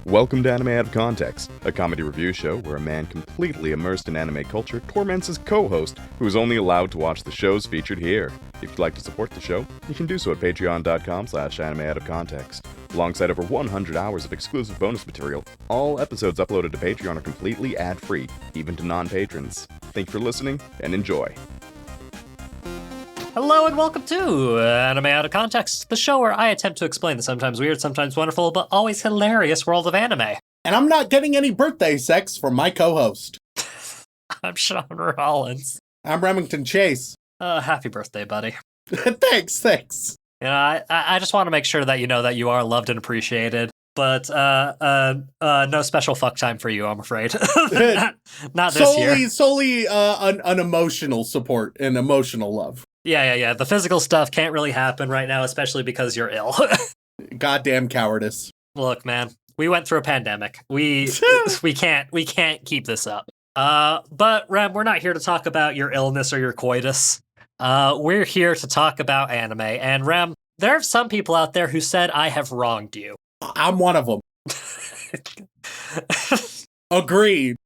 Welcome to Anime Out of Context, a comedy review show where a man completely immersed in anime culture torments his co-host, who is only allowed to watch the shows featured here. If you'd like to support the show, you can do so at patreon.com/animeoutofcontext. Alongside over 100 hours of exclusive bonus material, all episodes uploaded to Patreon are completely ad-free, even to non-patrons. Thank you for listening, and enjoy. Hello and welcome to Anime Out of Context, the show where I attempt to explain the sometimes weird, sometimes wonderful, but always hilarious world of anime. And I'm not getting any birthday sex from my co-host. I'm Sean Rollins. I'm Remington Chase. Happy birthday, buddy. Thanks. You know, I just want to make sure that you know that you are loved and appreciated, but no special fuck time for you, I'm afraid. not this year. Solely an emotional support and emotional love. Yeah. The physical stuff can't really happen right now, especially because you're ill. Goddamn cowardice. Look, man, we went through a pandemic. We can't keep this up. But Rem, we're not here to talk about your illness or your coitus. We're here to talk about anime. And Rem, there are some people out there who said I have wronged you. I'm one of them. Agreed.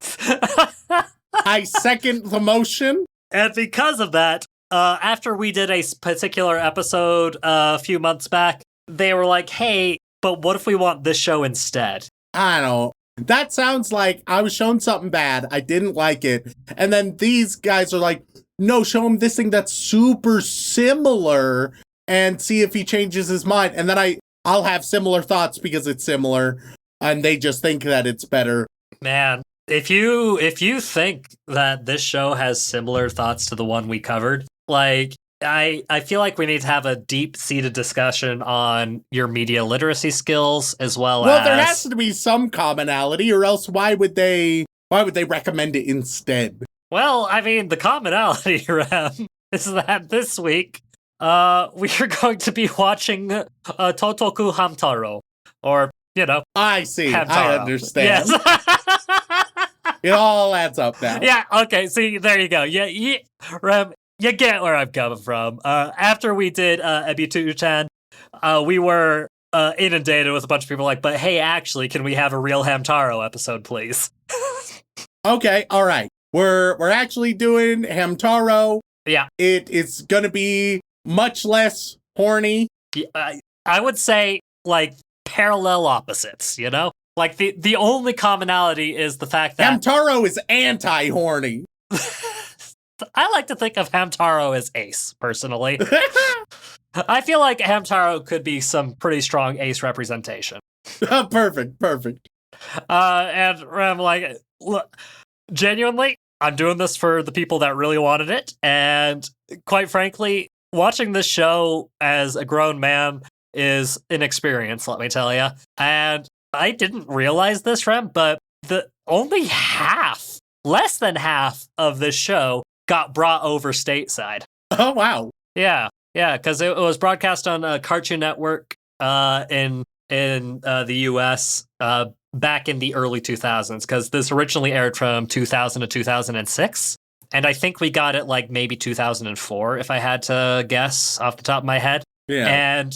I second the motion. And because of that, after we did a particular episode a few months back, they were like, hey, but what if we want this show instead? I don't know. That sounds like I was shown something bad. I didn't like it. And then these guys are like, no, show him this thing that's super similar and see if he changes his mind. And then I'll have similar thoughts because it's similar. And they just think that it's better. Man, if you think that this show has similar thoughts to the one we covered, like, I feel like we need to have a deep-seated discussion on your media literacy skills as well. Well, there has to be some commonality, or else why would they recommend it instead? Well, I mean, the commonality, Rem, is that this week we are going to be watching Totoku Hamtaro, or, you know, I see. HAMTARO. I understand. Yes. It all adds up now. Yeah, okay, see, there you go. Yeah, Rem, you get where I'm coming from. After we did Ebitu-chan, we were inundated with a bunch of people like, but hey, actually, can we have a real HAMTARO episode, please? Okay, all right. We're actually doing HAMTARO. Yeah. It is going to be much less horny. I would say, like, parallel opposites, you know? Like, the only commonality is the fact that HAMTARO is anti-horny. I like to think of HAMTARO as ace, personally. I feel like HAMTARO could be some pretty strong ace representation. Perfect. And I'm like, look, genuinely, I'm doing this for the people that really wanted it. And quite frankly, watching this show as a grown man is an experience, let me tell you. And I didn't realize this, Rem, but only less than half of this show got brought over stateside. Oh, wow. Yeah, because it was broadcast on Cartoon Network in the U.S. Back in the early 2000s, because this originally aired from 2000 to 2006. And I think we got it like maybe 2004, if I had to guess off the top of my head. Yeah. And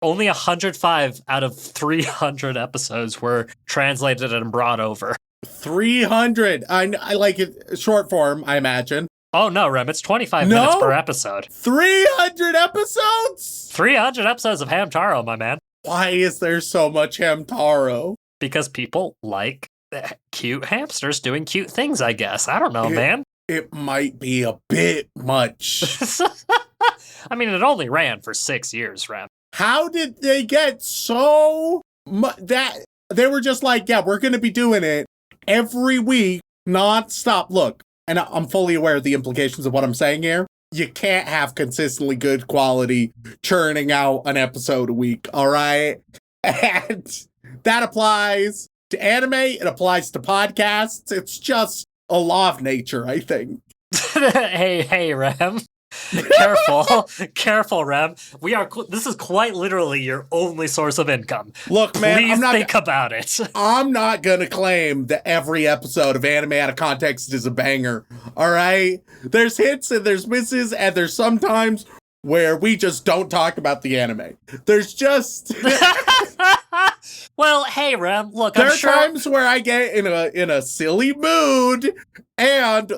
only 105 out of 300 episodes were translated and brought over. 300. I like it short form, I imagine. Oh, no, Rem, it's 25 minutes per episode. 300 episodes? 300 episodes of HAMTARO, my man. Why is there so much HAMTARO? Because people like cute hamsters doing cute things, I guess. I don't know, man. It might be a bit much. I mean, it only ran for 6 years, Rem. How did they get so much that they were just like, yeah, we're going to be doing it every week, non-stop. Look, and I'm fully aware of the implications of what I'm saying here. You can't have consistently good quality churning out an episode a week, all right? And that applies to anime. It applies to podcasts. It's just a law of nature, I think. Hey, Rem. Careful, Rem. This is quite literally your only source of income. Look, man, Please think about it. I'm not gonna claim that every episode of Anime Out of Context is a banger. All right, there's hits and there's misses, and there's sometimes where we just don't talk about the anime. There's just Well, hey, Rem, look, There I'm are sure... times where I get in a silly mood, and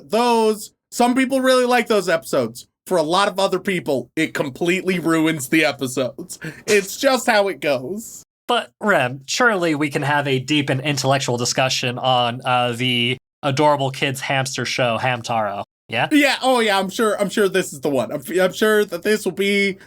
some people really like those episodes. For a lot of other people, it completely ruins the episodes. It's just how it goes. But, Rem, surely we can have a deep and intellectual discussion on the adorable kids hamster show, HAMTARO. Yeah? Yeah, oh yeah, I'm sure this is the one. I'm sure that this will be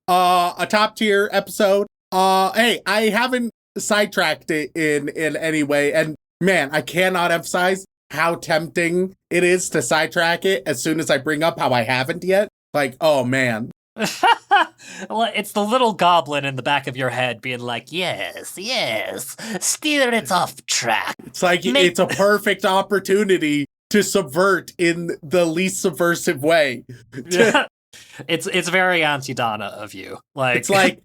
a top tier episode. Hey, I haven't sidetracked it in any way, and man, I cannot emphasize how tempting it is to sidetrack it as soon as I bring up how I haven't yet. Like, oh man. Well, it's the little goblin in the back of your head being like, yes, steer it off track. It's like it's a perfect opportunity to subvert in the least subversive way. Yeah. It's very anti-Donna of you. Like, it's like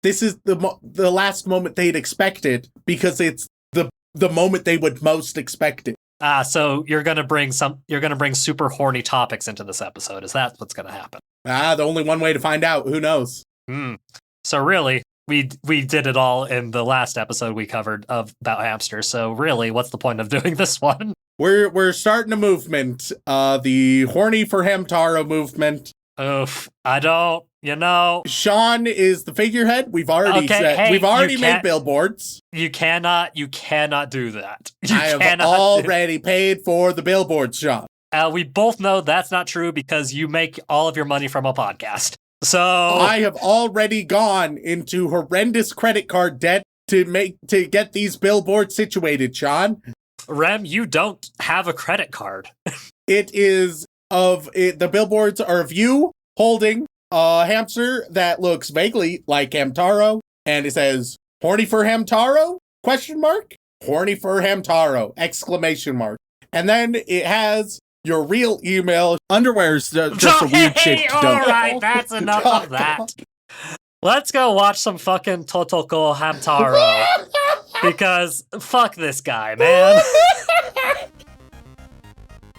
this is the last moment they'd expected because it's the moment they would most expect it. So you're gonna bring super horny topics into this episode. Is that what's gonna happen? The only one way to find out. Who knows? So really, we did it all in the last episode we covered about hamsters. So really, what's the point of doing this one? We're starting a movement. The horny for HAMTARO movement. Oof, I don't. Sean is the figurehead. We've already made billboards. You cannot do that. I have already paid for the billboards, Sean. We both know that's not true because you make all of your money from a podcast. So I have already gone into horrendous credit card debt to get these billboards situated, Sean. Rem, you don't have a credit card. The billboards are of you holding a hamster that looks vaguely like HAMTARO, and it says, horny for HAMTARO? ? Horny for HAMTARO! ! And then it has your real email. Underwear's just a weird chick. Alright, that's enough of that. Let's go watch some fucking Totoko HAMTARO. Because fuck this guy, man.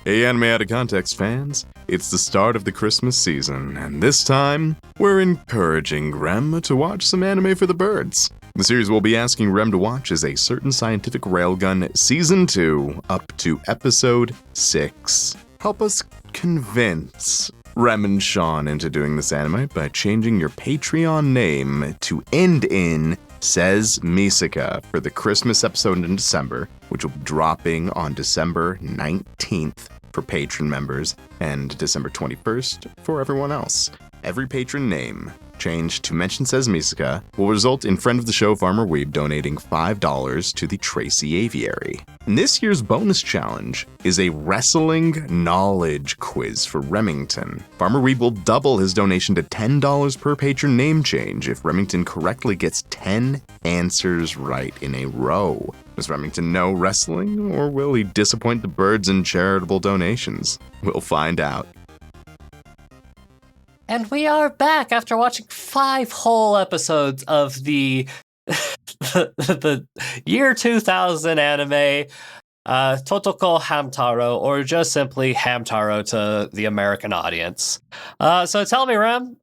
Hey, Anime Out of Context fans, it's the start of the Christmas season, and this time, we're encouraging Rem to watch some anime for the birds. The series we'll be asking Rem to watch is A Certain Scientific Railgun Season 2, up to Episode 6. Help us convince Rem and Sean into doing this anime by changing your Patreon name to end in Says Misaka for the Christmas episode in December, which will be dropping on December 19th for patron members and December 21st for everyone else. Every patron name changed to mention Says Misaka will result in friend of the show Farmer Weeb donating $5 to the Tracy Aviary. And this year's bonus challenge is a wrestling knowledge quiz for Remington. Farmer Weeb will double his donation to $10 per patron name change if Remington correctly gets 10 answers right in a row. Does Remington know wrestling, or will he disappoint the birds in charitable donations? We'll find out. And we are back after watching 5 whole episodes of the year 2000 anime, Totoko HAMTARO, or just simply HAMTARO to the American audience. So tell me, Rem,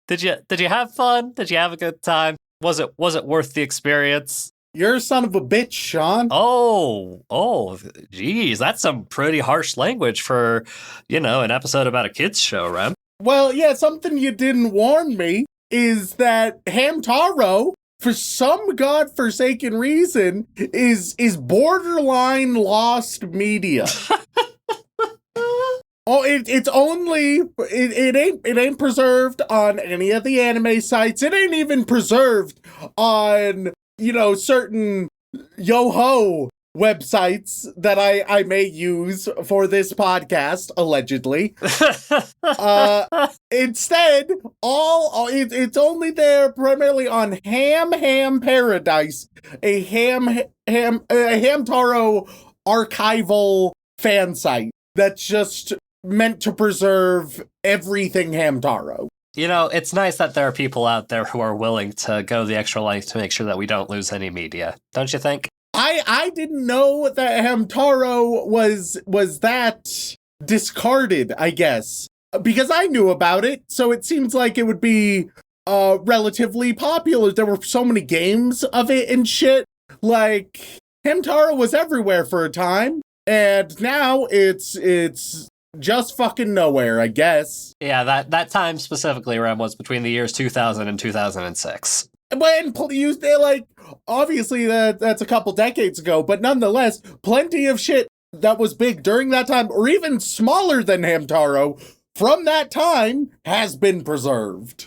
did you have fun? Did you have a good time? Was it worth the experience? You're a son of a bitch, Sean. Oh, geez, that's some pretty harsh language for, an episode about a kids show, Rem. Well, yeah, something you didn't warn me is that HAMTARO, for some godforsaken reason, is borderline lost media. It ain't preserved on any of the anime sites. It ain't even preserved on, certain yo-ho websites that I may use for this podcast, allegedly. Instead, it's only there primarily on Ham Paradise, a HAMTARO archival fan site that's just meant to preserve everything HAMTARO. It's nice that there are people out there who are willing to go the extra length to make sure that we don't lose any media, don't you think? I didn't know that HAMTARO was that discarded, I guess, because I knew about it, so it seems like it would be relatively popular. There were so many games of it and shit. Like, Hamtaro was everywhere for a time, and now it's just fucking nowhere, I guess. Yeah, that time specifically, Rem, was between the years 2000 and 2006. When they like, obviously that's a couple decades ago, but nonetheless, plenty of shit that was big during that time, or even smaller than Hamtaro, from that time, has been preserved.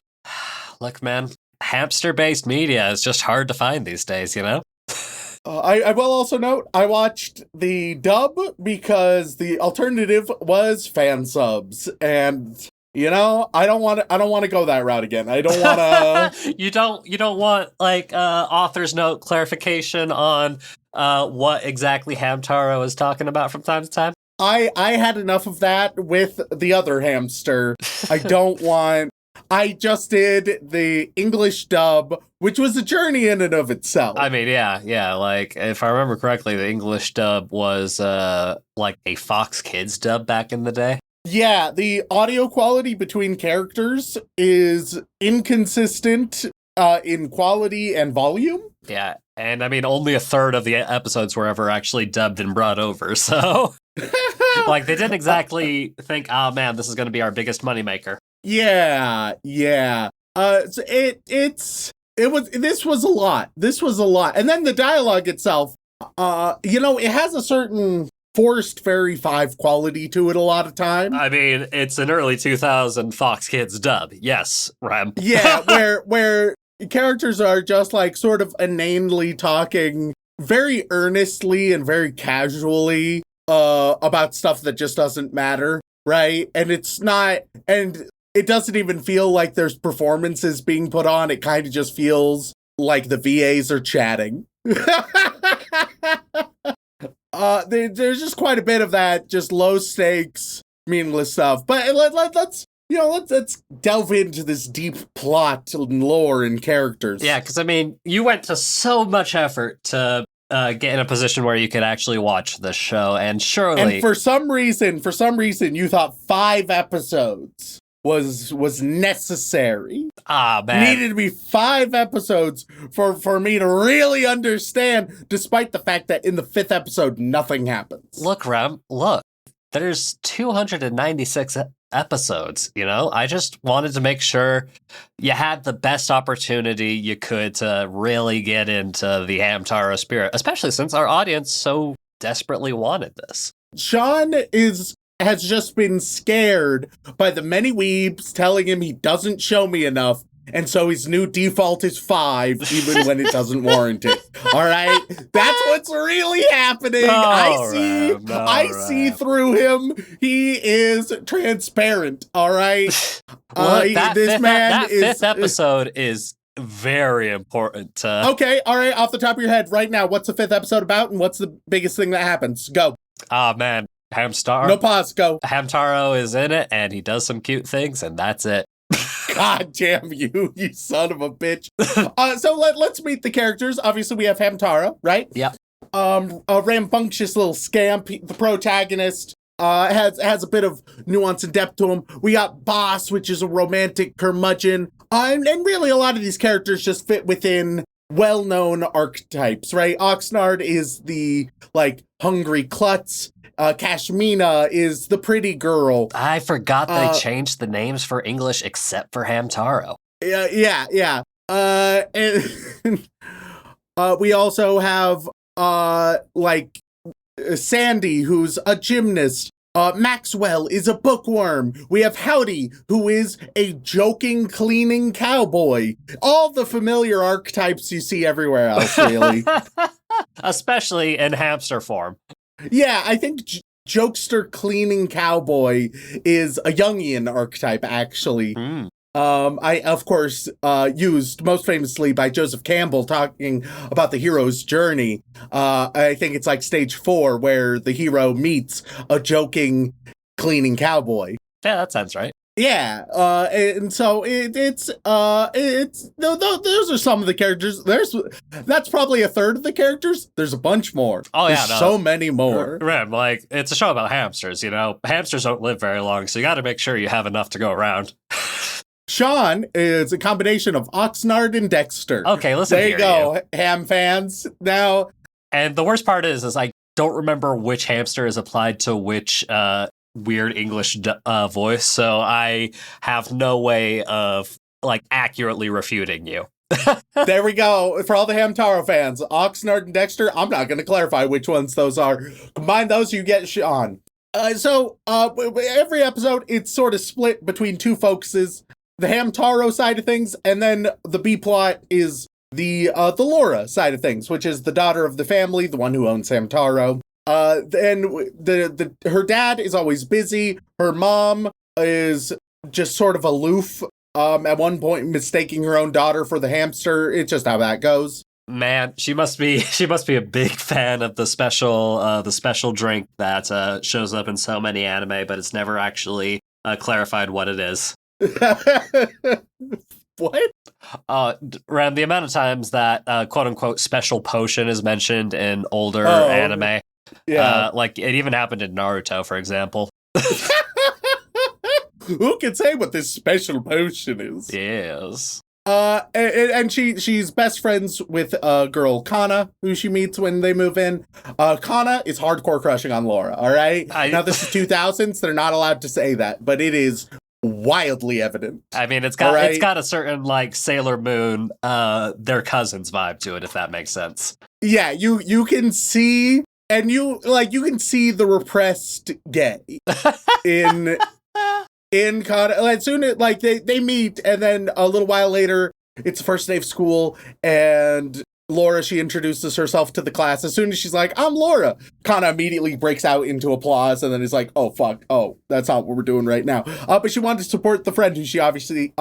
Look, man, hamster-based media is just hard to find these days, you know? I will also note, I watched the dub because the alternative was fan subs, and you know, I don't want to go that route again. I don't want to. You don't want like author's note clarification on what exactly Hamtaro is talking about from time to time. I had enough of that with the other hamster. I don't want. I just did the English dub, which was a journey in and of itself. I mean, yeah. Like, if I remember correctly, the English dub was like a Fox Kids dub back in the day. Yeah, the audio quality between characters is inconsistent in quality and volume. Yeah, and I mean, only a third of the episodes were ever actually dubbed and brought over, so... like, they didn't exactly think, oh man, this is going to be our biggest moneymaker. Yeah. So this was a lot. And then the dialogue itself, you know, it has a certain forced Fairy 5 quality to it a lot of time. I mean, it's an early 2000 Fox Kids dub. Yes, Rem. Yeah, where characters are just like sort of inanely talking very earnestly and very casually about stuff that just doesn't matter, right? And it doesn't even feel like there's performances being put on. It kind of just feels like the VAs are chatting. There's just quite a bit of that, just low stakes, meaningless stuff. But let's delve into this deep plot and lore and characters. Yeah, because I mean, you went to so much effort to get in a position where you could actually watch the show, and surely, and for some reason, you thought 5 episodes was necessary. Ah, man. Needed to be 5 episodes for me to really understand, despite the fact that in the 5th episode, nothing happens. Look, Rem, look. There's 296 episodes, you know? I just wanted to make sure you had the best opportunity you could to really get into the Hamtaro spirit, especially since our audience so desperately wanted this. Sean has just been scared by the many weebs telling him he doesn't show me enough, and so his new default is 5, even when it doesn't warrant it. All right? That's what's really happening. I see through him. He is transparent. All right? Look, that fifth episode is very important. Okay, all right. Off the top of your head, right now, what's the 5th episode about, and what's the biggest thing that happens? Go. Ah, man. Hamtaro. No pause, go. Hamtaro is in it, and he does some cute things, and that's it. God damn you son of a bitch. So let's meet the characters. Obviously, we have Hamtaro, right? Yep. A rambunctious little scamp. The protagonist has a bit of nuance and depth to him. We got Boss, which is a romantic curmudgeon. And really, a lot of these characters just fit within well-known archetypes, right? Oxnard is the, like, hungry klutz. Kashmina is the pretty girl. I forgot they changed the names for English except for Hamtaro. Yeah. And we also have like Sandy, who's a gymnast. Maxwell is a bookworm. We have Howdy, who is a joking, cleaning cowboy. All the familiar archetypes you see everywhere else, really. Especially in hamster form. Yeah, I think jokester cleaning cowboy is a Jungian archetype, actually. I, of course, used most famously by Joseph Campbell talking about the hero's journey. I think it's like stage 4 where the hero meets a joking cleaning cowboy. Yeah, that sounds right. Yeah, and so it's those are some of the characters. That's probably a third of the characters. There's a bunch more. Oh yeah, so many more. Rem, like, it's a show about hamsters, you know? Hamsters don't live very long, so you gotta make sure you have enough to go around. Sean is a combination of Oxnard and Dexter. Okay, listen. There you go, Ham fans. Now, and the worst part is I don't remember which hamster is applied to which weird English voice, so I have no way of accurately refuting you. there we go. For all the Hamtaro fans, Oxnard and Dexter, I'm not going to clarify which ones those are. Combine those, you get Sean. So every episode, it's sort of split between two focuses. The Hamtaro side of things, and then the B-plot is the Laura side of things, which is the daughter of the family, the one who owns Hamtaro. Then her dad is always busy. Her mom is just sort of aloof. At one point mistaking her own daughter for the hamster. It's just how that goes. Man, she must be a big fan of the special drink that shows up in so many anime, but it's never actually clarified what it is. What? Ram, the amount of times that quote unquote special potion is mentioned in older anime. Yeah. It even happened in Naruto, for example. Who can say what this special potion is? Yes. And she's best friends with a girl, Kana, who she meets when they move in. Kana is hardcore crushing on Laura, all right? Now, this is 2000s. They're not allowed to say that, but it is wildly evident. I mean, it's got a certain, Sailor Moon, their cousins vibe to it, if that makes sense. Yeah, you can see, and you can see the repressed gay in Kana. As soon as they meet, and then a little while later, it's the first day of school, and Laura, she introduces herself to the class. As soon as she's like, "I'm Laura," Kana immediately breaks out into applause, and then is like, "Oh fuck, oh that's not what we're doing right now." But she wanted to support the friend who she obviously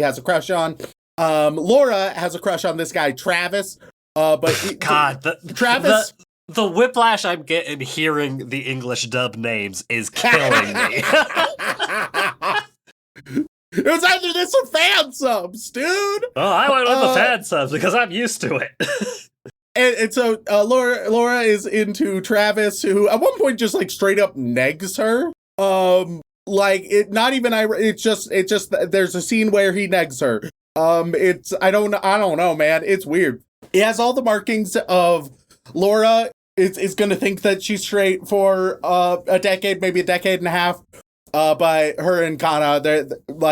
has a crush on. Laura has a crush on this guy Travis. Travis. The whiplash I'm getting hearing the English dub names is killing me. It was either this or fan subs, dude. Oh, I went with the fan subs because I'm used to it. and so Laura is into Travis, who at one point just straight up negs her. It's just there's a scene where he negs her. I don't know, man. It's weird. It has all the markings of Laura is going to think that she's straight for a decade, maybe a decade and a half. But her and Kana,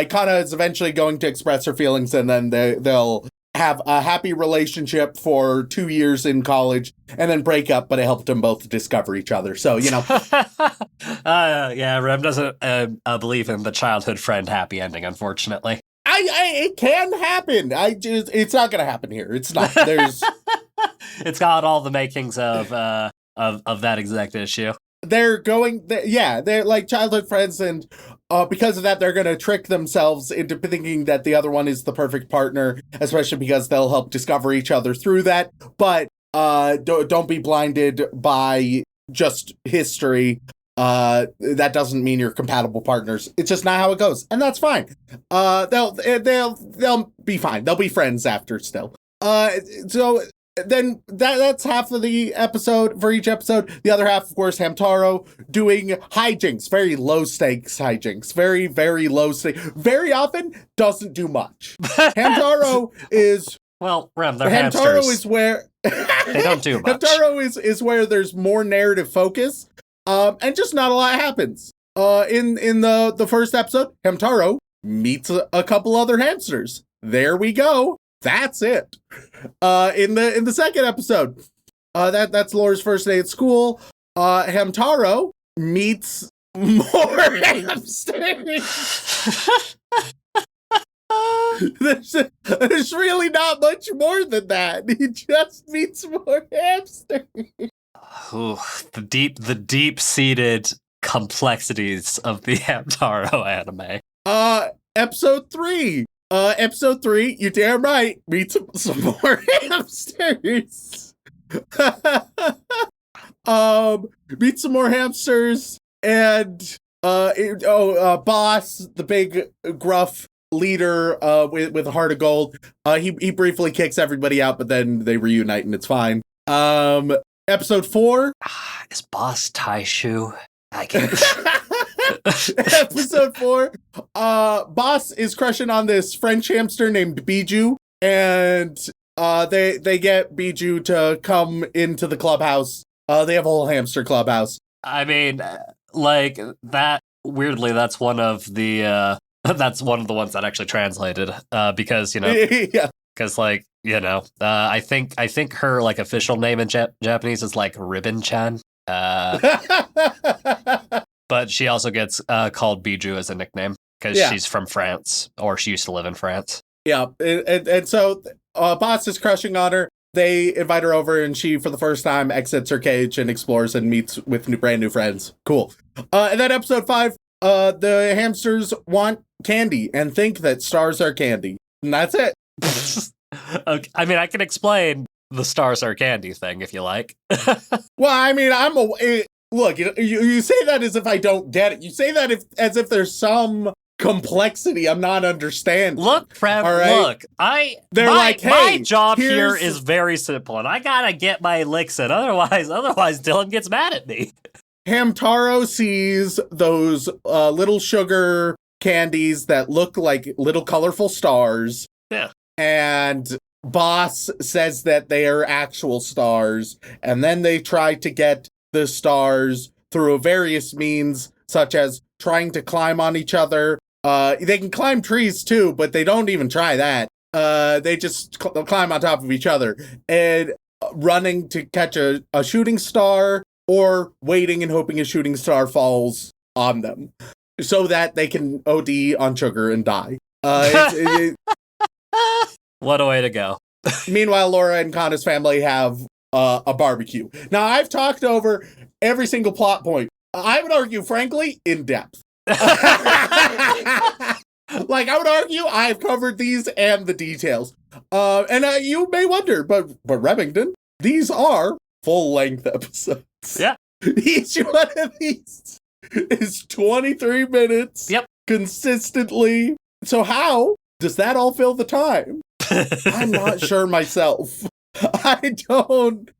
Kana is eventually going to express her feelings, and then they'll have a happy relationship for 2 years in college, and then break up. But it helped them both discover each other. So yeah, Rem doesn't believe in the childhood friend happy ending, unfortunately. It can happen. It's not going to happen here. It's not. There's. It's got all the makings of that exact issue. They're like childhood friends, and because of that, they're going to trick themselves into thinking that the other one is the perfect partner, especially because they'll help discover each other through that. But don't be blinded by just history. That doesn't mean you're compatible partners. It's just not how it goes, and that's fine. They'll be fine. They'll be friends after still. So then that's half of the episode for each episode. The other half, of course, Hamtaro doing hijinks, very low stakes hijinks, very, very low stakes. Very often doesn't do much. Hamtaro is Rem, they're Hamtaro hamsters. is where they don't do much. Hamtaro is where there's more narrative focus, and just not a lot happens. In the first episode, Hamtaro meets a couple other hamsters. There we go. That's it. In the second episode, that's Laura's first day at school. Hamtaro meets more hamsters. There's really not much more than that. He just meets more hamsters. Ooh, the deep-seated complexities of the Hamtaro anime. Episode 3. Episode 3, you damn right, meet some more hamsters. Meet some more hamsters, and Boss, the big gruff leader with a heart of gold, he briefly kicks everybody out, but then they reunite and it's fine. Episode 4. Is Boss Taishu? I can't. Episode 4, Boss is crushing on this French hamster named Bijou, and they get Bijou to come into the clubhouse. They have a whole hamster clubhouse. I mean, like that. Weirdly, that's one of the ones that actually translated. Because Yeah. because I think her like official name in Japanese is like Ribbon-chan. But she also gets called Bijou as a nickname because she's from France, or she used to live in France. Yeah, and so Boss is crushing on her. They invite her over, and she, for the first time, exits her cage and explores and meets with brand new friends. Cool. And then episode 5, the hamsters want candy and think that stars are candy. And that's it. Okay. I mean, I can explain the stars are candy thing if you like. Well, I mean, look, you say that as if I don't get it. You say that as if there's some complexity I'm not understanding. Look, Prem, right? look, my job here is very simple, and I gotta get my licks in. Otherwise Dylan gets mad at me. Hamtaro sees those little sugar candies that look like little colorful stars. Yeah. And Boss says that they are actual stars, and then they try to get the stars through various means, such as trying to climb on each other. They can climb trees too, but they don't even try that. They just climb on top of each other, and running to catch a shooting star, or waiting and hoping a shooting star falls on them so that they can OD on sugar and die. What a way to go. Meanwhile, Laura and Kanna's family have a barbecue. Now, I've talked over every single plot point. I would argue, frankly, in depth. Like, I would argue I've covered these and the details. And you may wonder, but Remington, these are full-length episodes. Yeah. Each one of these is 23 minutes. Yep. Consistently. So how does that all fill the time? I'm not sure myself. I don't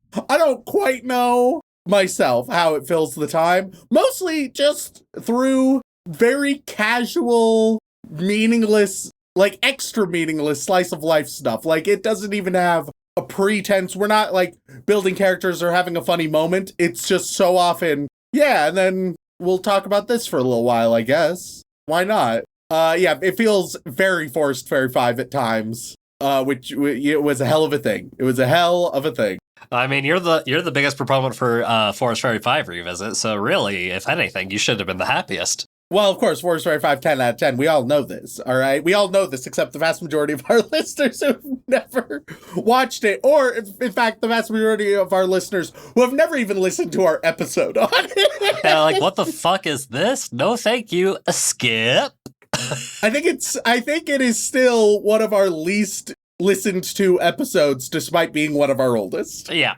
quite know myself how it fills the time. Mostly just through very casual, meaningless, like extra meaningless slice of life stuff. Like, it doesn't even have a pretense. We're not like building characters or having a funny moment. It's just so often, yeah, and then we'll talk about this for a little while, I guess. Why not? Yeah, it feels very Forest Fairy 5 at times. Which it was a hell of a thing. It was a hell of a thing. I mean, you're the biggest proponent for Forest Fairy 5 revisit, so really, if anything, you should have been the happiest. Well, of course, Forest Fairy 5, 10 out of 10. We all know this, all right? We all know this, except the vast majority of our listeners who've never watched it, or, in fact, the vast majority of our listeners who have never even listened to our episode on it. Yeah, like, what the fuck is this? No, thank you. Skip. I think it is still one of our least listened to episodes, despite being one of our oldest. Yeah.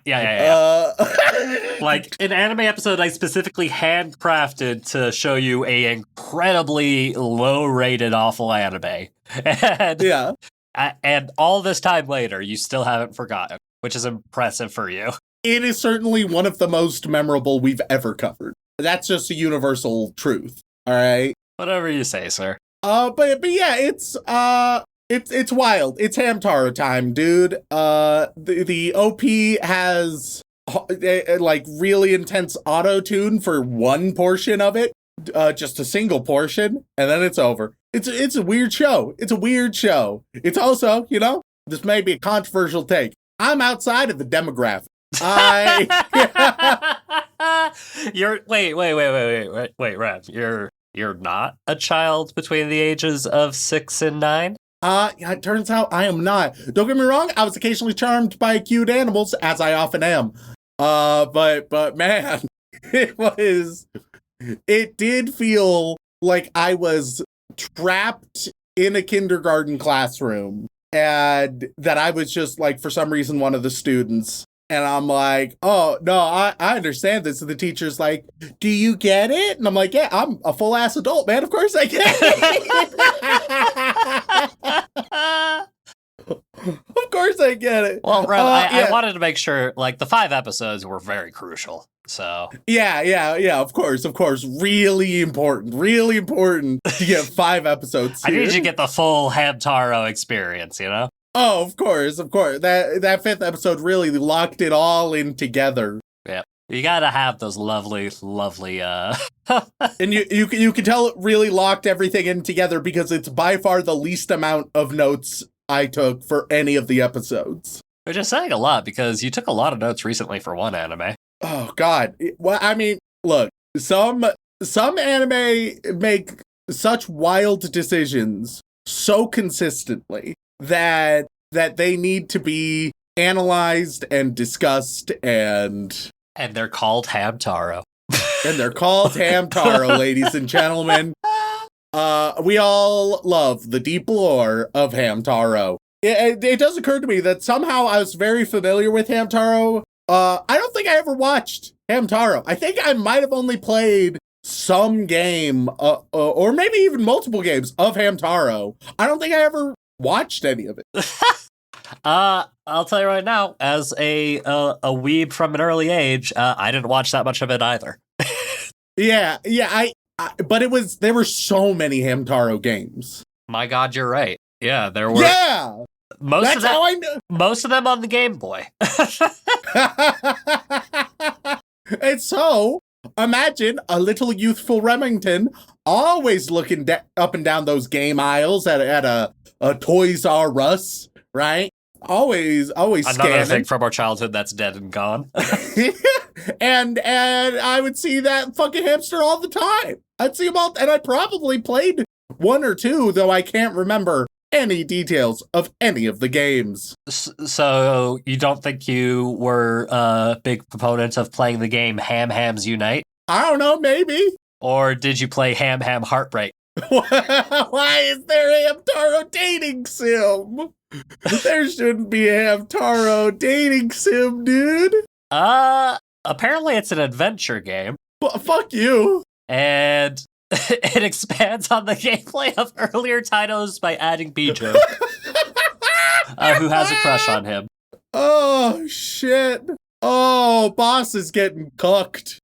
Like, an anime episode I specifically handcrafted to show you a incredibly low-rated, awful anime. And, yeah. And all this time later, you still haven't forgotten, which is impressive for you. It is certainly one of the most memorable we've ever covered. That's just a universal truth, all right? Whatever you say, sir. But yeah, it's wild. It's Hamtaro time, dude. The OP has like really intense auto tune for one portion of it, just a single portion, and then it's over. It's a weird show. It's a weird show. It's also, this may be a controversial take. I'm outside of the demographic. Wait, Rev. You're not a child between the ages of 6 and 9? It turns out I am not. Don't get me wrong, I was occasionally charmed by cute animals, as I often am. But man, it did feel like I was trapped in a kindergarten classroom, and that I was just like, for some reason, one of the students. And I'm like, oh, no, I understand this. And the teacher's like, do you get it? And I'm like, yeah, I'm a full-ass adult, man. Of course I get it. Of course I get it. Well, Rev, I wanted to make sure, like, the 5 episodes were very crucial. So Yeah, of course. Really important to get 5 episodes I here. need to get the full Hamtaro experience, you know? Oh, of course. That 5th episode really locked it all in together. Yeah. You gotta have those lovely And you can tell it really locked everything in together because it's by far the least amount of notes I took for any of the episodes. which is saying a lot because you took a lot of notes recently for one anime. Oh God. Well, I mean, look, some anime make such wild decisions so consistently that they need to be analyzed and discussed and they're called Hamtaro. they're called Hamtaro, ladies and gentlemen. We all love the deep lore of Hamtaro. It does occur to me that somehow I was very familiar with Hamtaro. I don't think I ever watched Hamtaro. I think I might have only played some game, or maybe even multiple games of Hamtaro. I don't think I ever watched any of it. I'll tell you right now, as a weeb from an early age, I didn't watch that much of it either. Yeah, but there were so many Hamtaro games. My God, you're right. Yeah, there were. Yeah, that's how I know. Most of them on the Game Boy. And so, imagine a little youthful Remington always looking up and down those game aisles at a Toys R Us, right? Always Another scanning. thing from our childhood that's dead and gone. and I would see that fucking hamster all the time. I'd see him all, and I probably played 1 or 2, though I can't remember any details of any of the games. So you don't think you were a big proponent of playing the game Ham Hams Unite? I don't know, maybe. Or did you play Ham Ham Heartbreak? Why is there a Hamtaro dating sim? There shouldn't be a Hamtaro dating sim, dude. Apparently it's an adventure game. Fuck you. And it expands on the gameplay of earlier titles by adding Bijo, who has a crush on him. Oh, shit. Oh, boss is getting cooked.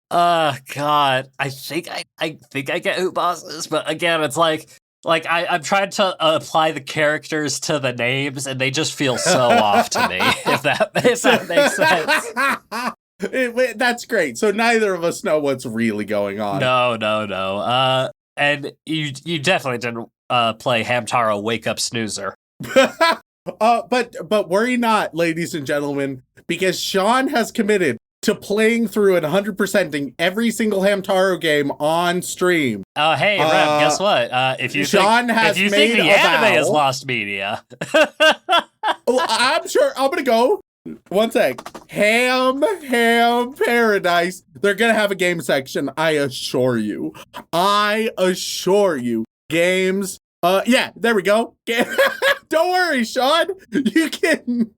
God. I think I get who boss is, but again, it's like I'm trying to apply the characters to the names, and they just feel so off to me. If that makes sense. That's great. So neither of us know what's really going on. No. And you definitely didn't play Hamtaro Wake Up Snoozer. But worry not, ladies and gentlemen, because Sean has committed to playing through and 100%ing every single Hamtaro game on stream. Oh, hey, Rem, guess what? If you think the anime is lost media. Well, I'm sure. I'm going to go. One sec. Ham Paradise. They're going to have a game section, I assure you. Games. Yeah, there we go. Don't worry, Sean. You can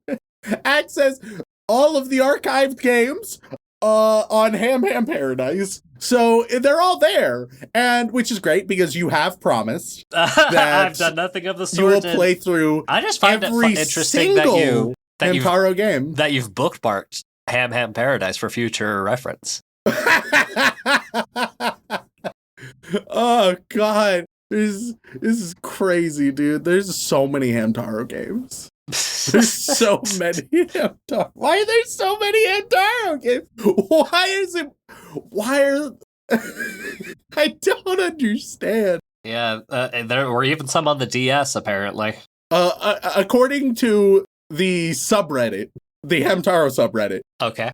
access all of the archived games on Ham Paradise. So they're all there, and which is great because you have promised that I've done nothing of the sort. You will play through. I just find it interesting that Hamtaro game that you've bookmarked Ham Paradise for future reference. Oh God, this is crazy, dude. There's so many Hamtaro games. There's so many Hamtaro. Why are there so many Hamtaro games? Why are I don't understand. Yeah, and there were even some on the DS apparently. According to the subreddit, the Hamtaro subreddit. Okay.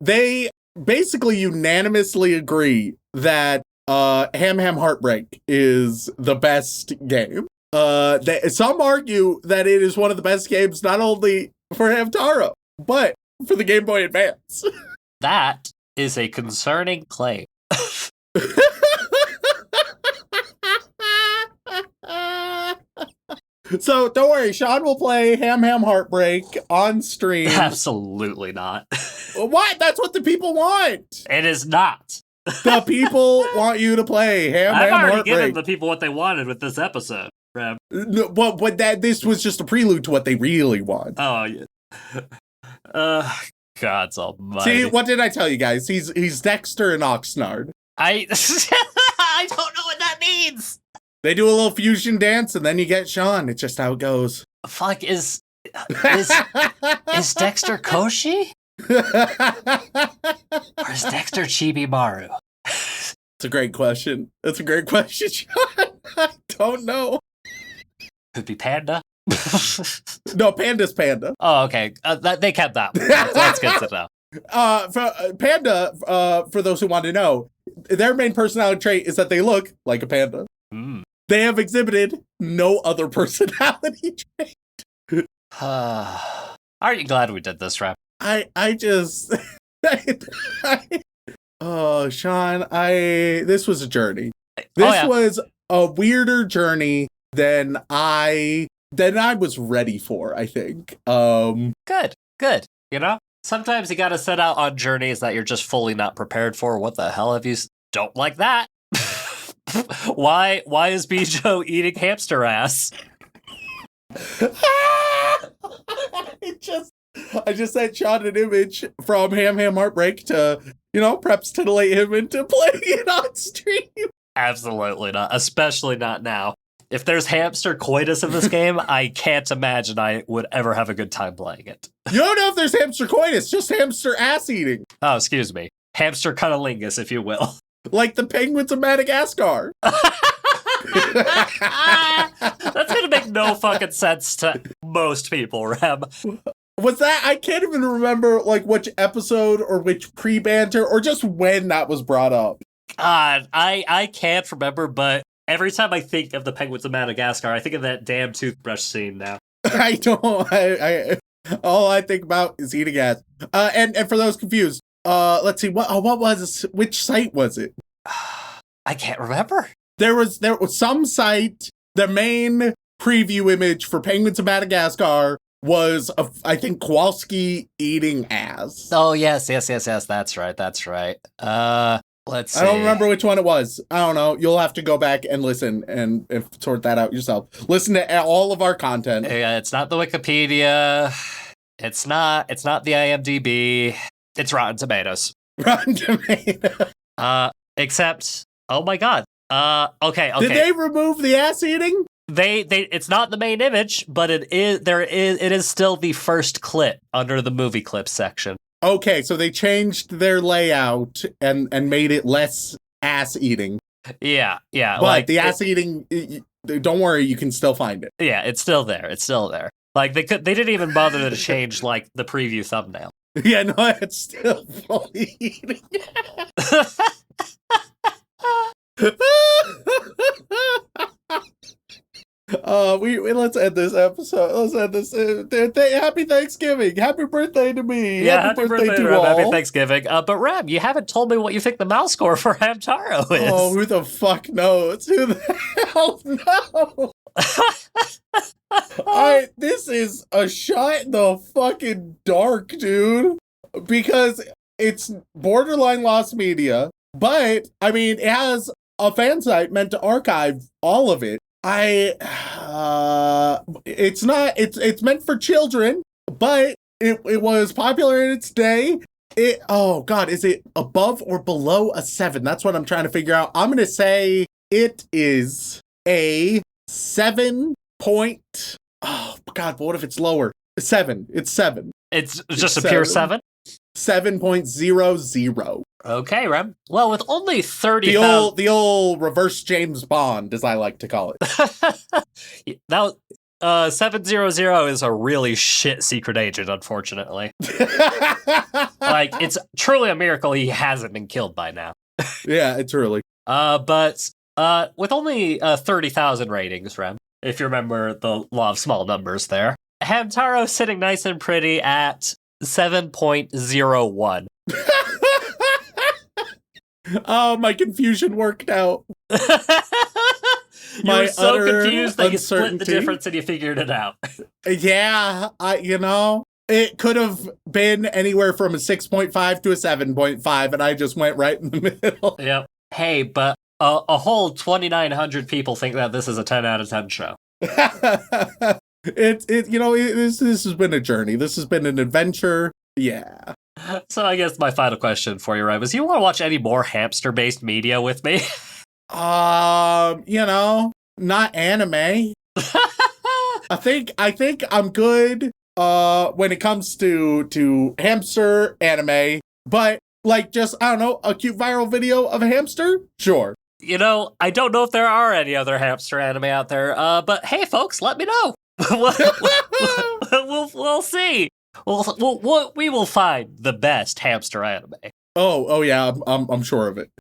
They basically unanimously agree that Ham Heartbreak is the best game. Some argue that it is one of the best games not only for Hamtaro, but for the Game Boy Advance. That is a concerning claim. So don't worry, Sean will play Ham Heartbreak on stream. Absolutely not. What? That's what the people want. It is not. The people want you to play Ham I've already Heartbreak. given the people what they wanted with this episode, Reb. No, but this was just a prelude to what they really want. Oh, yeah. God's almighty. See, what did I tell you guys? He's Dexter and Oxnard. I don't know what that means. They do a little fusion dance, and then you get Sean. It's just how it goes. Fuck, is Dexter Koshi? Or is Dexter Chibi Maru? It's a great question. That's a great question, Sean. I don't know. Could be Panda. No, Panda's Panda. Oh, okay. They kept that one. That's good to know. Panda, for those who want to know, their main personality trait is that they look like a panda. Mm. They have exhibited no other personality trait. Aren't you glad we did this, Rap? I just... Oh, Sean, this was a journey. This was a weirder journey than I was ready for, I think. Good. You know? Sometimes you gotta set out on journeys that you're just fully not prepared for. What the hell have you... Don't like that. Why is Bijo eating hamster ass? I just sent Sean an image from Ham Heartbreak to, perhaps titillate him into playing it on stream. Absolutely not. Especially not now. If there's hamster coitus in this game, I can't imagine I would ever have a good time playing it. You don't know if there's hamster coitus, just hamster ass eating. Oh, excuse me. Hamster cunnilingus, if you will. Like the penguins of Madagascar. That's gonna make no fucking sense to most people, Rem. Was that, I can't even remember which episode or which pre-banter or just when that was brought up. I can't remember, but every time I think of the penguins of Madagascar, I think of that damn toothbrush scene now. I don't, all I think about is eating ass. And for those confused, let's see, what was this? Which site was it? I can't remember. There was some site, the main preview image for Penguins of Madagascar was, I think, Kowalski eating ass. Oh, yes, that's right. Let's see. I don't remember which one it was. I don't know. You'll have to go back and listen and sort that out yourself. Listen to all of our content. Yeah, it's not the Wikipedia. It's not the IMDb. It's Rotten Tomatoes. Rotten Tomatoes. Except, oh my god. Okay. Did they remove the ass eating? They it's not the main image, but it is still the first clip under the movie clips section. Okay, so they changed their layout and made it less ass eating. Yeah. But the ass eating, don't worry, you can still find it. Yeah, it's still there. Like they didn't even bother to change the preview thumbnail. Yeah, no, it's still fully eating. Let's end this episode. Let's end this. Happy Thanksgiving. Happy birthday to me. Yeah, happy birthday to all. Happy Thanksgiving. But Rem, you haven't told me what you think the mouse score for HAMTARO is. Oh, who the fuck knows? Who the hell knows? This is a shot in the fucking dark, dude. Because it's borderline lost media, but I mean, it has a fan site meant to archive all of it. It's meant for children, but it was popular in its day. Oh God, is it above or below a 7? That's what I'm trying to figure out. I'm gonna say it is a 7 point. Oh God, what if it's lower? 7. It's 7. It's just a pure 7? 7.00. Okay, Rem. Well, with only 30,000... The old reverse James Bond, as I like to call it. That 700 is a really shit secret agent, unfortunately. It's truly a miracle he hasn't been killed by now. Yeah, it's really. But with only 30,000 ratings, Rem, if you remember the law of small numbers there, HAMTARO sitting nice and pretty at 7.01. Oh, my confusion worked out. You were so confused that you split the difference and you figured it out. Yeah, it could have been anywhere from a 6.5 to a 7.5, and I just went right in the middle. Yep. Hey, but a whole 2,900 people think that this is a 10 out of 10 show. This has been a journey. This has been an adventure. Yeah. So I guess my final question for you, Rem, is you want to watch any more hamster-based media with me? Not anime. I think I'm good when it comes to hamster anime, but like just I don't know, a cute viral video of a hamster? Sure. I don't know if there are any other hamster anime out there, but hey, folks, let me know. we'll see. We will find the best hamster anime. Oh yeah, I'm sure of it.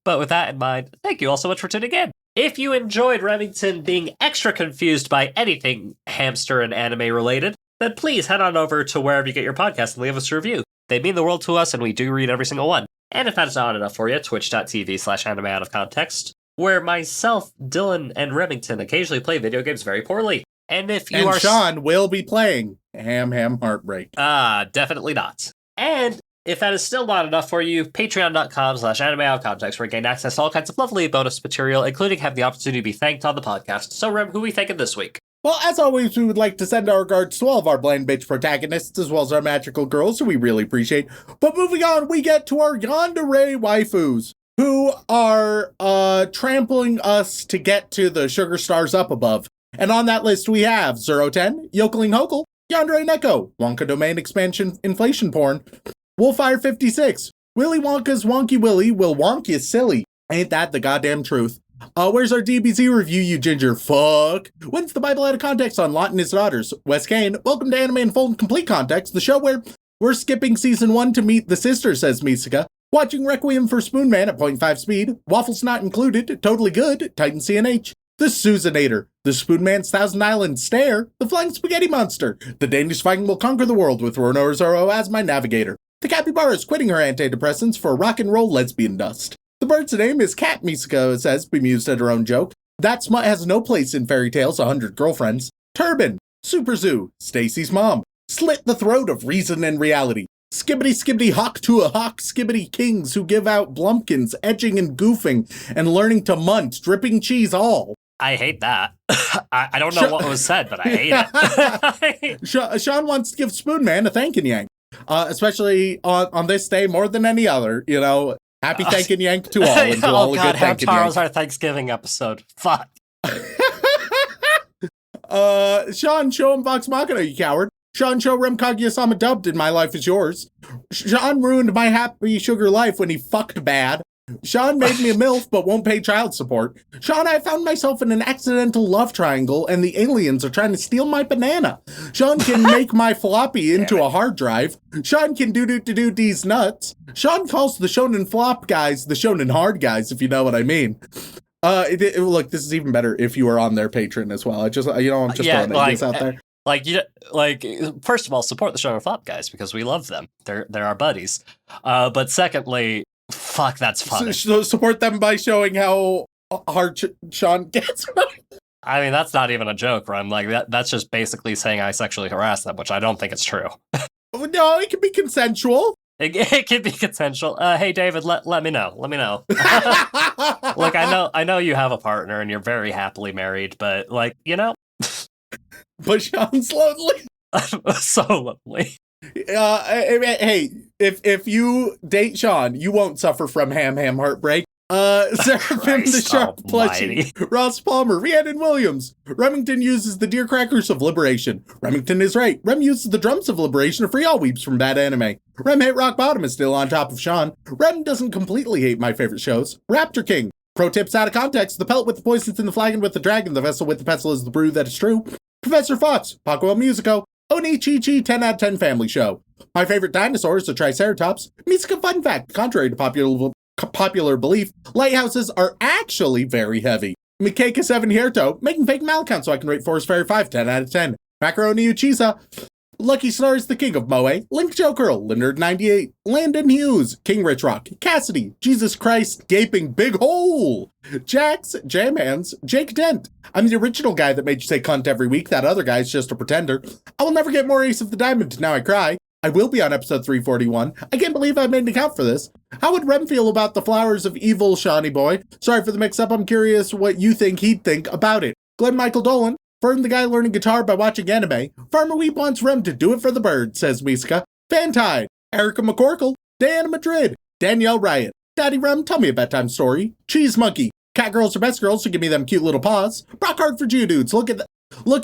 But with that in mind, thank you all so much for tuning in. If you enjoyed Remington being extra confused by anything hamster and anime related, then please head on over to wherever you get your podcast and leave us a review. They mean the world to us, and we do read every single one. And if that's not enough for you, twitch.tv/anime out of context, where myself, Dylan, and Remington occasionally play video games very poorly. And if you are Sean will be playing Ham Heartbreak. Definitely not. And if that is still not enough for you, patreon.com/anime out of context, where you gain access to all kinds of lovely bonus material, including have the opportunity to be thanked on the podcast. So, Rem, who are we thanking this week? Well, as always, we would like to send our regards to all of our bland bitch protagonists, as well as our magical girls, who we really appreciate. But moving on, we get to our yandere waifus, who are trampling us to get to the sugar stars up above. And on that list, we have 010, Yokeling Hokel, Yandere Neko, Wonka Domain Expansion Inflation Porn, Wolfire 56, Willy Wonka's Wonky Willy, Will Wonk is silly. Ain't that the goddamn truth? Where's our DBZ review, you ginger fuck? When's the Bible out of context on Lot and his daughters? Wes Kane, welcome to Anime in Full and Complete Context, the show where we're skipping season 1 to meet the sisters, says Misaka. Watching Requiem for Spoonman at 0.5 speed, waffles not included, totally good, Titan CNH. The Susanator, the Spoonman's Thousand Island Stare, the Flying Spaghetti Monster, the Danish Viking will conquer the world with Rona Zoro as my navigator. The capybara is quitting her antidepressants for rock and roll lesbian dust. The bird's name is Cat, Misaka says, bemused at her own joke. That smut has no place in fairy tales, 100 girlfriends. Turban, Super Zoo, Stacy's mom, slit the throat of reason and reality. Skibbity skibbity hawk to a hawk, skibbity kings who give out blumpkins, edging and goofing, and learning to munt, dripping cheese all. I hate that. I don't know what was said, but I hate it. Sean wants to give Spoonman a thank and yank, especially on this day more than any other, Happy thank and yank to all, and to all a good thank and yank. HAMTARO's our Thanksgiving episode. Fuck. Sean, show him Vox Machina, you coward. Sean, show Rem Kaguya-sama dubbed in My Life Is Yours. Sean ruined my happy sugar life when he fucked bad. Sean made me a MILF but won't pay child support. Sean, I found myself in an accidental love triangle and the aliens are trying to steal my banana. Sean can make my floppy into a hard drive. Sean can do these nuts. Sean calls the shonen flop guys the shonen hard guys, if you know what I mean. Look, this is even better if you are on their Patreon as well. I'm just throwing ideas out there. First of all, support the shonen flop guys because we love them. They're our buddies. But secondly, fuck, that's funny. So support them by showing how hard Sean gets. I mean, that's not even a joke, Rem. That's just basically saying I sexually harass them, which I don't think it's true. No, it can be consensual. It can be consensual. Hey, David, let me know. Let me know. Look, I know you have a partner and you're very happily married, but But Sean's lonely. So lonely. Hey, if you date Sean, you won't suffer from ham heartbreak. Seraphim the Sharp Plushie, Ross Palmer, Rhiannon Williams. Remington uses the deer crackers of liberation. Remington is right. Rem uses the drums of liberation to free all weeps from bad anime. Rem hate rock bottom is still on top of Sean. Rem doesn't completely hate my favorite shows. Raptor King. Pro tips out of context. The pellet with the poison's in the flagon with the dragon. The vessel with the pestle is the brew that is true. Professor Fox, Paco El Musico, Oni-Chi-Chi 10 out of 10 family show. My favorite dinosaur is the Triceratops. Misaka fun fact, contrary to popular belief, lighthouses are actually very heavy. Mikeka 7 Hierto, making fake mal count so I can rate Forest Fairy 5, 10 out of 10. Macaroni Uchisa, Lucky Star is the king of Moe, Link Joe Curl, Leonard 98, Landon Hughes, King Rich Rock, Cassidy, Jesus Christ, Gaping Big Hole, Jax, J-Mans, Jake Dent. I'm the original guy that made you say cunt every week. That other guy's just a pretender. I will never get more Ace of the Diamond, now I cry. I will be on episode 341. I can't believe I made an account for this. How would Rem feel about the Flowers of Evil, Shawnee Boy? Sorry for the mix-up, I'm curious what you think he'd think about it. Glenn Michael Dolan, Fern the guy learning guitar by watching anime. Farmer Weep wants Rem to do it for the bird, says Misaka. Fantide, Erica McCorkle, Diana Madrid, Danielle Riot, Daddy Rem, tell me a bedtime story, Cheese Monkey, Cat Girls are best girls, so give me them cute little paws, Brockhard for Geodudes, look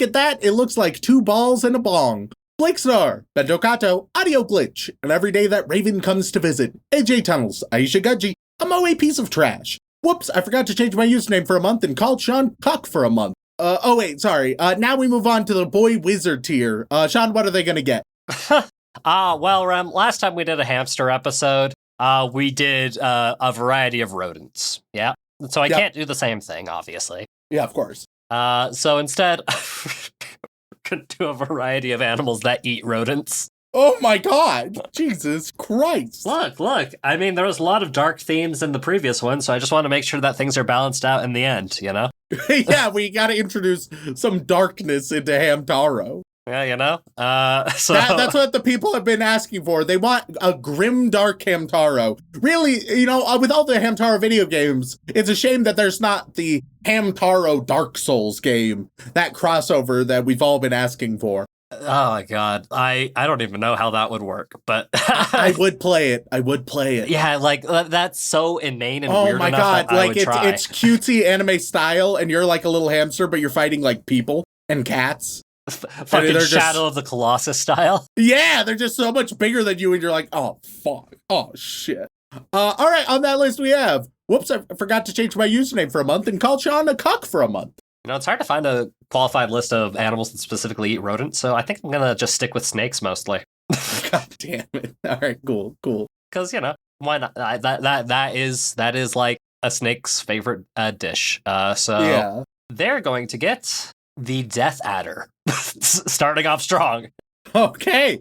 at that, it looks like 2 balls and a bong. Blake Star, Bento Kato, Audio Glitch, and every day that Raven comes to visit, AJ Tunnels, Aisha Gudgy, a Moe piece of trash. Whoops, I forgot to change my username for a month and called Sean Cuck for a month. Now we move on to the boy wizard tier. Sean, what are they gonna get? Well, Rem, last time we did a hamster episode, we did a variety of rodents. Yeah. So I can't do the same thing, obviously. Yeah, of course. So instead, we're gonna do a variety of animals that eat rodents. Oh my god! Jesus Christ! Look. I mean, there was a lot of dark themes in the previous one, so I just want to make sure that things are balanced out in the end, you know? Yeah, we gotta introduce some darkness into Hamtaro. Yeah, you know? That's what the people have been asking for. They want a grim, dark Hamtaro. Really, with all the Hamtaro video games, it's a shame that there's not the Hamtaro Dark Souls game, that crossover that we've all been asking for. Oh my god, I don't even know how that would work, but I would play it. Yeah, like that's so inane and weird. Oh my enough god, that I would try. It's cutesy anime style, and you're like a little hamster, but you're fighting like people and cats. Fucking Shadow of the Colossus style. Yeah, they're just so much bigger than you, and you're like, oh fuck, oh shit. All right, on that list we have. Whoops, I forgot to change my username for a month and called Sean a cuck for a month. It's hard to find a qualified list of animals that specifically eat rodents, so I think I'm gonna just stick with snakes mostly. God damn it! All right, cool. Because why not? That is like a snake's favorite dish. So yeah. They're going to get the Death Adder, starting off strong. Okay,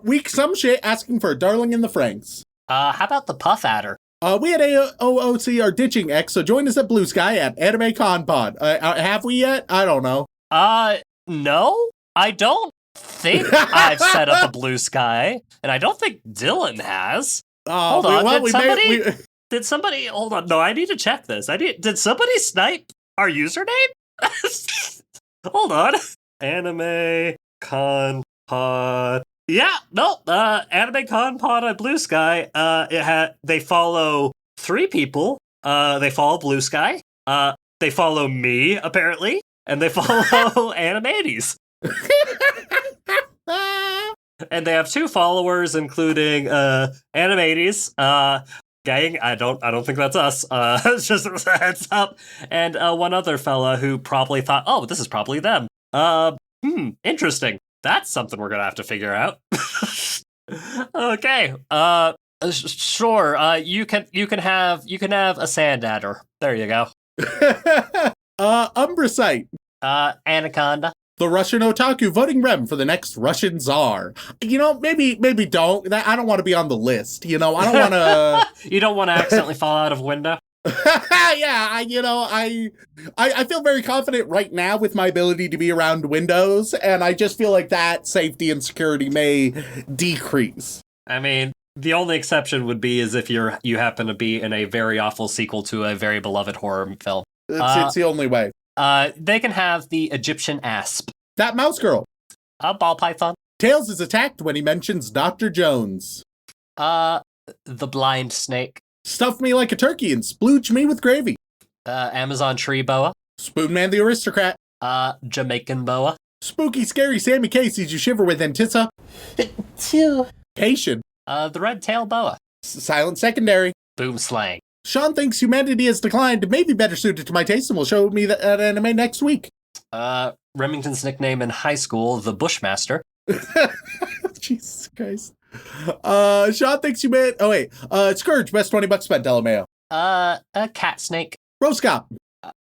weak some shit asking for a darling in the Franks. How about the Puff Adder? We at AOC are ditching X, so join us at Blue Sky at Anime Con Pod. Have we yet? I don't know. No, I don't think I've set up a Blue Sky, and I don't think Dylan has. Hold on, did somebody? Hold on, no, I need to check this. Did somebody snipe our username? Hold on, Anime Con Pod. Yeah, no, Anime Con Pod on Blue Sky, they follow 3 people, they follow Blue Sky, they follow me, apparently, and they follow Animates. And they have 2 followers, including, Animates, gang, I don't think that's us, just a heads up, and, one other fella who probably thought, oh, this is probably them. Interesting. That's something we're gonna have to figure out. Okay. Sure. You can have a sand adder. There you go. Umbrasite. Anaconda. The Russian otaku voting Rem for the next Russian czar. Maybe don't. I don't want to be on the list. I don't want to. You don't want to accidentally fall out of a window. Yeah, I feel very confident right now with my ability to be around windows, and I just feel like that safety and security may decrease. I mean, the only exception would be is if you happen to be in a very awful sequel to a very beloved horror film. It's the only way. They can have the Egyptian asp. That mouse girl. A ball python. Tails is attacked when he mentions Dr. Jones. The blind snake. Stuff me like a turkey and splooge me with gravy. Amazon tree boa. Spoonman the aristocrat. Jamaican boa. Spooky, scary Sammy Casey's you shiver with anticipation. The red tail boa. Silent secondary. Boom slang. Sean thinks humanity has declined, maybe better suited to my taste, and will show me that anime next week. Remington's nickname in high school, the Bushmaster. Jesus Christ. Sean thinks Scourge, best $20 spent, LMAO. A cat snake. Roscop.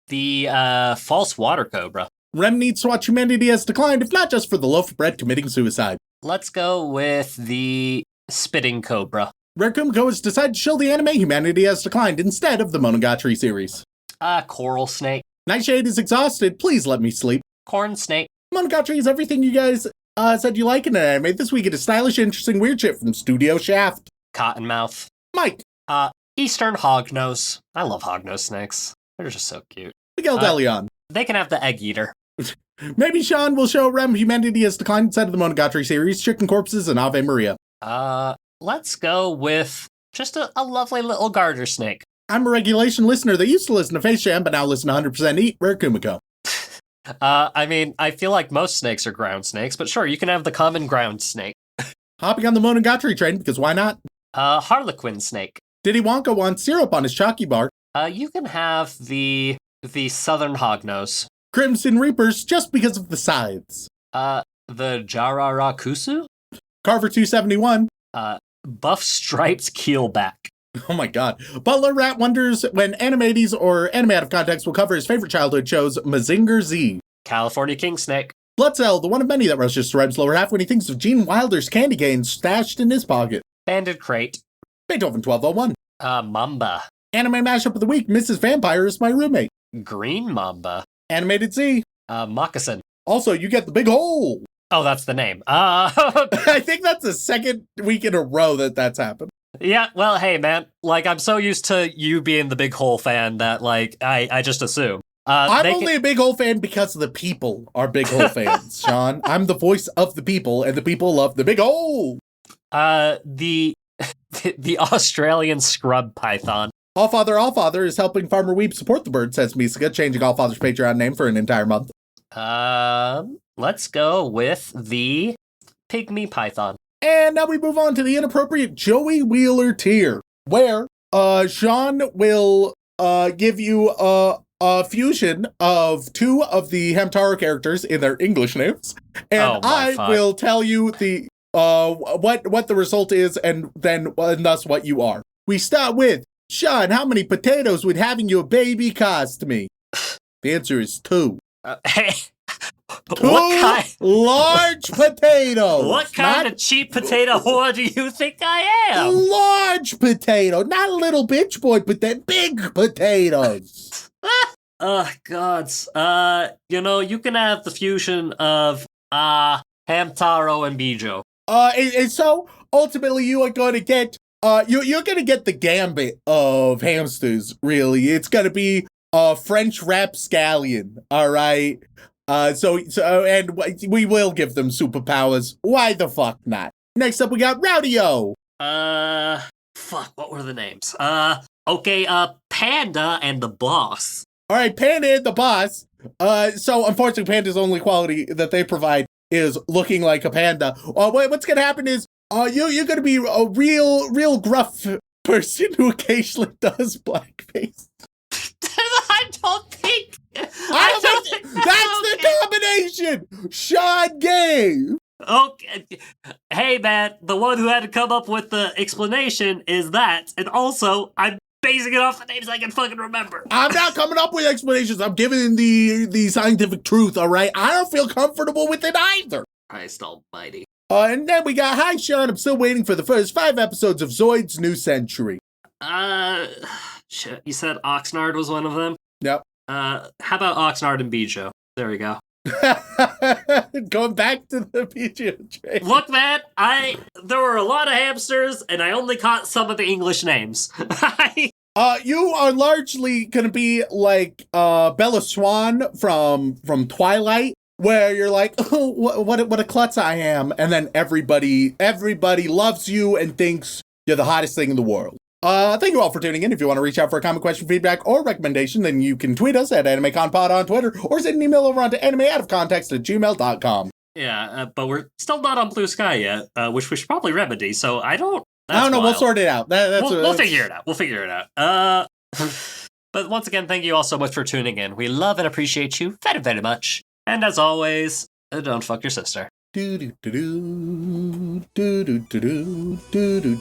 The, false water cobra. Rem needs to watch humanity has declined, if not just for the loaf of bread committing suicide. Let's go with the spitting cobra. Rare Kumiko has decided to shill the anime humanity has declined instead of the Monogatari series. Coral snake. Nightshade is exhausted, please let me sleep. Corn snake. Monogatari is everything you guys said you like in an anime. This week it is stylish, interesting, weird shit from Studio Shaft. Cottonmouth. Mike. Eastern hognose. I love hognose snakes. They're just so cute. Miguel Deleon. They can have the egg eater. Maybe Sean will show Rem humanity has declined instead of the Monogatari series, chicken corpses, and Ave Maria. Let's go with just a lovely little garter snake. I'm a regulation listener that used to listen to Face Jam, but now listen to 100% Eat, Rare Kumiko. I mean, I feel like most snakes are ground snakes, but sure, you can have the common ground snake. Hopping on the Monogatari train, because why not? Harlequin snake. Diddy Wonka wants syrup on his chalky bar. You can have the southern hognose. Crimson Reapers, just because of the scythes. The Jararakusu? Carver 271. Buff striped keelback. Oh my god. Butler Rat wonders when Animates or Anime Out of Context will cover his favorite childhood shows, Mazinger Z. California king snake. Bloodcell, the one of many that rushes to Rem's lower half when he thinks of Gene Wilder's candy cane stashed in his pocket. Banded crate. Beethoven 1201. Mamba. Anime mashup of the week, Mrs. Vampire is my roommate. Green mamba. Animated Z. Moccasin. Also, you get the big hole. Oh, that's the name. I think that's the second week in a row that's happened. Yeah, well, hey, man. Like, I'm so used to you being the Big Hole fan that, like, I just assume. I'm only a Big Hole fan because the people are Big Hole fans, Sean. I'm the voice of the people, and the people love the Big Hole. The Australian scrub python. Allfather is helping Farmer Weeb support the bird, says Misaka, changing Allfather's Patreon name for an entire month. Let's go with the pygmy python. And now we move on to the inappropriate Joey Wheeler tier, where Sean will give you a fusion of two of the Hamtaro characters in their English names, and will tell you the what the result is, and thus what you are. We start with Sean. How many potatoes would having your baby cost me? The answer is 2. Hey. Two large potatoes. What kind of cheap potato whore do you think I am? Large potato, not a little bitch boy, but then big potatoes. Oh, gods. You can have the fusion of Hamtaro and Bijo. And so ultimately you are going to get you're going to get the gambit of hamsters. Really, it's going to be a French rapscallion. All right. So we will give them superpowers. Why the fuck not? Next up, we got Rowdy-O. Fuck, what were the names? Okay, Panda and the Boss. All right, Panda and the Boss. So unfortunately, Panda's only quality that they provide is looking like a panda. What's gonna happen is, you're gonna be a real gruff person who occasionally does blackface. I don't think. I don't think that's the combination Sean gave. Okay. Hey, man, the one who had to come up with the explanation is that, and also, I'm basing it off the names I can fucking remember. I'm not coming up with explanations. I'm giving the scientific truth, all right? I don't feel comfortable with it either. Christ almighty. And then we got, hi, Sean, I'm still waiting for the first 5 episodes of Zoid's New Century. Shit, you said Oxnard was one of them? Yep. How about Oxnard and Bijo? There we go. Going back to the Bijo train. Look, man, there were a lot of hamsters, and I only caught some of the English names. You are largely gonna be like Bella Swan from Twilight, where you're like, oh, what a klutz I am, and then everybody loves you and thinks you're the hottest thing in the world. Thank you all for tuning in. If you want to reach out for a comment, question, feedback, or recommendation, then you can tweet us at AnimeConPod on Twitter, or send an email over onto animeoutofcontext@gmail.com. Yeah, but we're still not on Blue Sky yet, which we should probably remedy, so I don't know, we'll sort it out. We'll figure it out. We'll figure it out. But once again, thank you all so much for tuning in. We love and appreciate you very, very much. And as always, don't fuck your sister. Do do do do do do do do do.